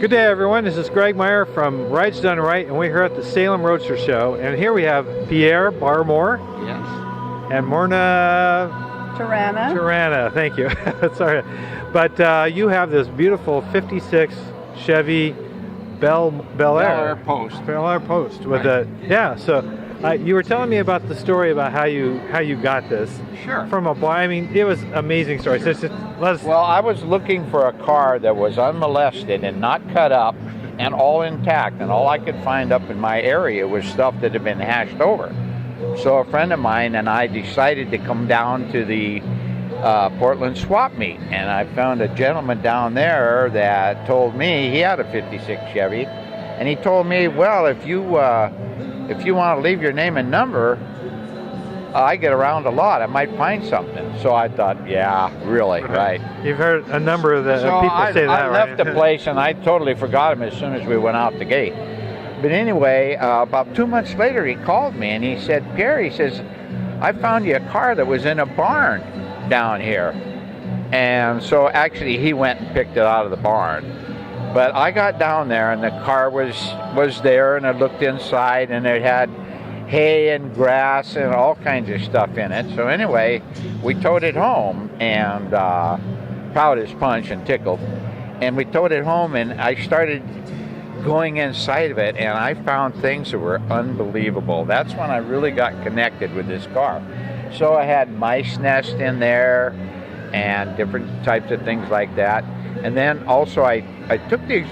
Good day, everyone. This is Greg Meyer from Rides Done Right, and we're here at the Salem Roadster Show. And here we have Pierre, Barmore. Yes. And Myrna. Terrana. Thank you. Sorry. But you have this beautiful 56 Chevy BelAir Post. BelAir Post with Right. So you were telling me about the story about how you got this. Sure. From a boy. I mean, it was an amazing story. Sure. So let's. Well, I was looking for a car that was unmolested and not cut up and all intact, and all I could find up in my area was stuff that had been hashed over. So a friend of mine and I decided to come down to the Portland swap meet, and I found a gentleman down there that told me he had a 56 Chevy, and he told me, well, if you want to leave your name and number, I get around a lot. I might find something. So I thought, yeah, really, right. You've heard a number of people say that, I right? left the place and I totally forgot him as soon as we went out the gate. But anyway, about 2 months later, he called me and he said, Pierre, he says, I found you a car that was in a barn down here. And so actually he went and picked it out of the barn. But I got down there and the car was there, and I looked inside and it had hay and grass and all kinds of stuff in it. So anyway, we towed it home, and proud as punch and tickled. And we towed it home, and I started going inside of it, and I found things that were unbelievable. That's when I really got connected with this car. So I had mice nest in there and different types of things like that. And then also I took the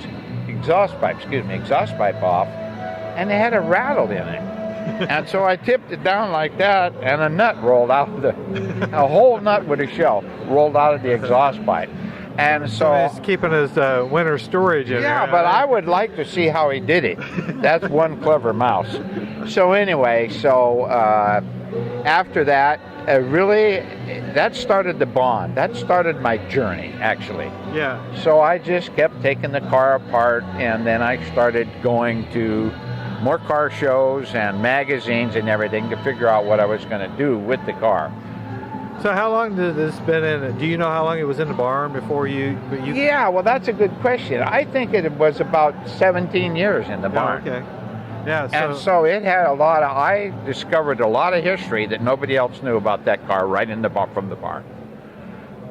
exhaust pipe off, and it had a rattle in it. And so I tipped it down like that, and a nut rolled out of a whole nut with a shell rolled out of the exhaust pipe. And so he's keeping his winter storage in there. Yeah, but I would like to see how he did it. That's one clever mouse. So anyway, after that, that started the bond. That started my journey, actually. Yeah. So I just kept taking the car apart, and then I started going to more car shows and magazines and everything to figure out what I was going to do with the car. So how long did this been in? Do you know how long it was in the barn before you? Yeah, well, that's a good question. I think it was about 17 years in the barn. Okay. Yeah. And so it had I discovered a lot of history that nobody else knew about that car right in the from the barn.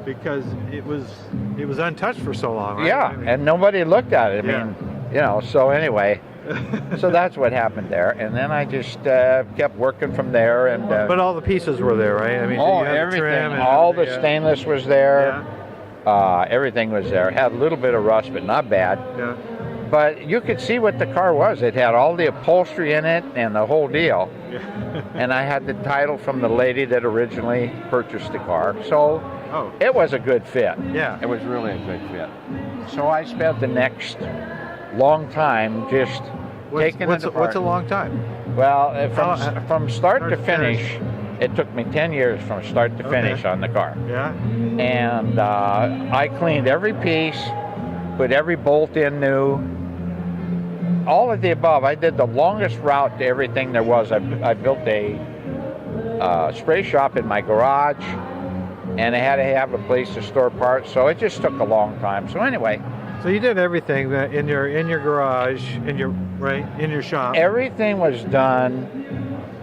Because it was untouched for so long, right? Yeah, and nobody looked at it. I mean, so anyway. So that's what happened there, and then I just kept working from there. And but all the pieces were there, right? I mean, you had everything, the trim and all the stainless was there. Yeah. Everything was there. It had a little bit of rust, but not bad. Yeah. But you could see what the car was. It had all the upholstery in it and the whole deal. Yeah. And I had the title from the lady that originally purchased the car, so it was a good fit. Yeah. It was really a good fit. So I spent the next long time just taking it apart. What's a long time? Well, from start to finish, it took me 10 years from start to finish on the car. Yeah. And I cleaned every piece, put every bolt in new, all of the above. I did the longest route to everything there was. I built a spray shop in my garage, and I had to have a place to store parts, so it just took a long time. So anyway. So you did everything in your garage, in your shop. Everything was done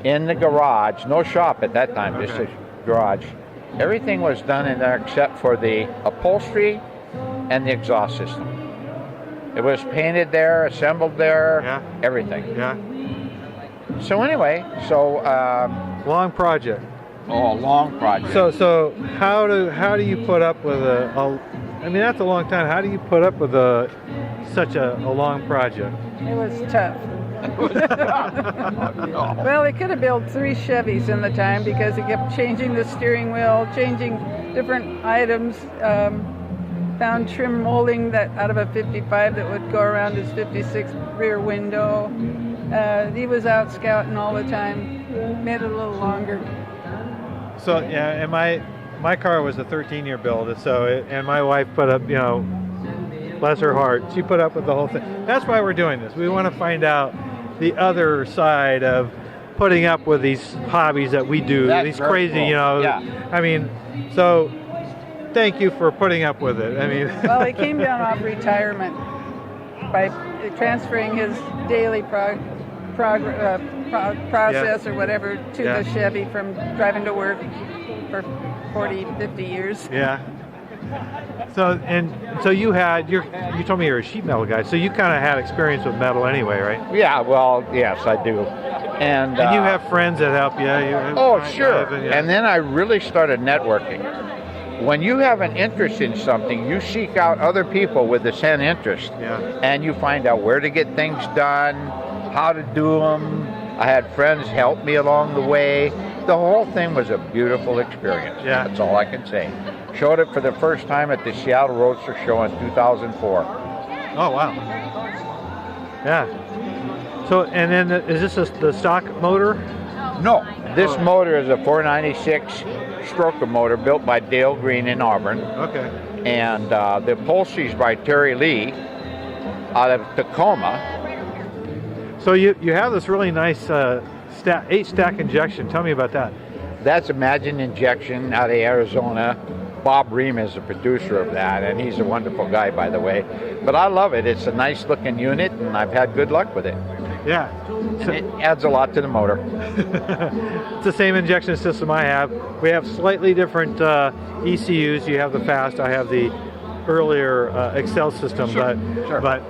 in the garage. No shop at that time, just a garage. Everything was done in there except for the upholstery and the exhaust system. It was painted there, assembled there, everything. Yeah. So anyway, long project. Oh, a long project. So how do you put up with I mean, that's a long time. How do you put up with such a long project? It was tough. Well, they could have built 3 Chevys in the time because he kept changing the steering wheel, changing different items. Found trim molding that out of a 55 that would go around his 56 rear window. He was out scouting all the time. Made it a little longer. So yeah, and my car was a 13-year build, and my wife put up, bless her heart, she put up with the whole thing. That's why we're doing this. We want to find out the other side of putting up with these hobbies that we do, these crazy, cool. I mean, so thank you for putting up with it. I mean, well, he came down off retirement by transferring his daily process or whatever to the Chevy from driving to work for 40, 50 years. Yeah. So you told me you're a sheet metal guy, so you kind of had experience with metal anyway, right? Yeah, well, yes, I do. And you have friends that help you. Sure. And then I really started networking. When you have an interest in something, you seek out other people with the same interest, and you find out where to get things done, how to do them. I had friends help me along the way. The whole thing was a beautiful experience. Yeah. That's all I can say. Showed it for the first time at the Seattle Roadster show in 2004. Oh, wow. Yeah. So, and then is this the stock motor? No, this motor is a 496 stroker motor built by Dale Green in Auburn. Okay. And the upholstery is by Terry Lee out of Tacoma. So you have this really nice 8-stack injection. Tell me about that. That's Imagine Injection out of Arizona. Bob Ream is the producer of that, and he's a wonderful guy, by the way. But I love it. It's a nice looking unit, and I've had good luck with it. Yeah. So, it adds a lot to the motor. It's the same injection system I have. We have slightly different ECUs. You have the fast. I have the earlier Excel system. But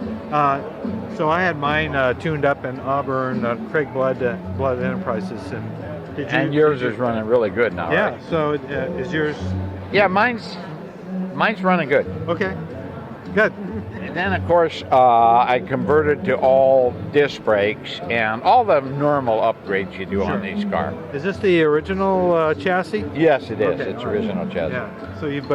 so I had mine tuned up in Auburn, Craig Blood Enterprises, and yours is running really good now. Yeah. Right? So is yours? Yeah, mine's running good. Okay. Good. And then, of course, I converted to all disc brakes and all the normal upgrades you do on these cars. Is this the original chassis? Yes, it is. Okay. It's original chassis. Yeah. So you've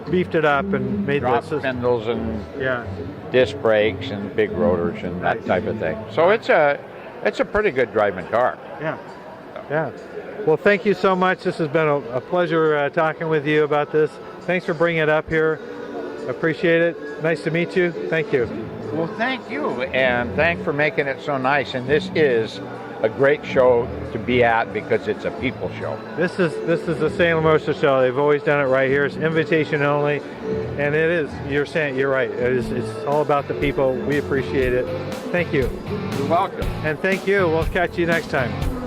beefed it up and made Drop the system. spindles and disc brakes and big rotors and that type of thing. So it's a pretty good driving car. Yeah. Yeah. Well, thank you so much. This has been a pleasure talking with you about this. Thanks for bringing it up here. Appreciate it. Nice to meet you. Thank you. Well, thank you, and thanks for making it so nice. And this is a great show to be at because it's a people show. This is the Salem Roadster show. They've always done it right here. It's invitation only, and it is. You're right. It's all about the people. We appreciate it. Thank you. You're welcome. And thank you. We'll catch you next time.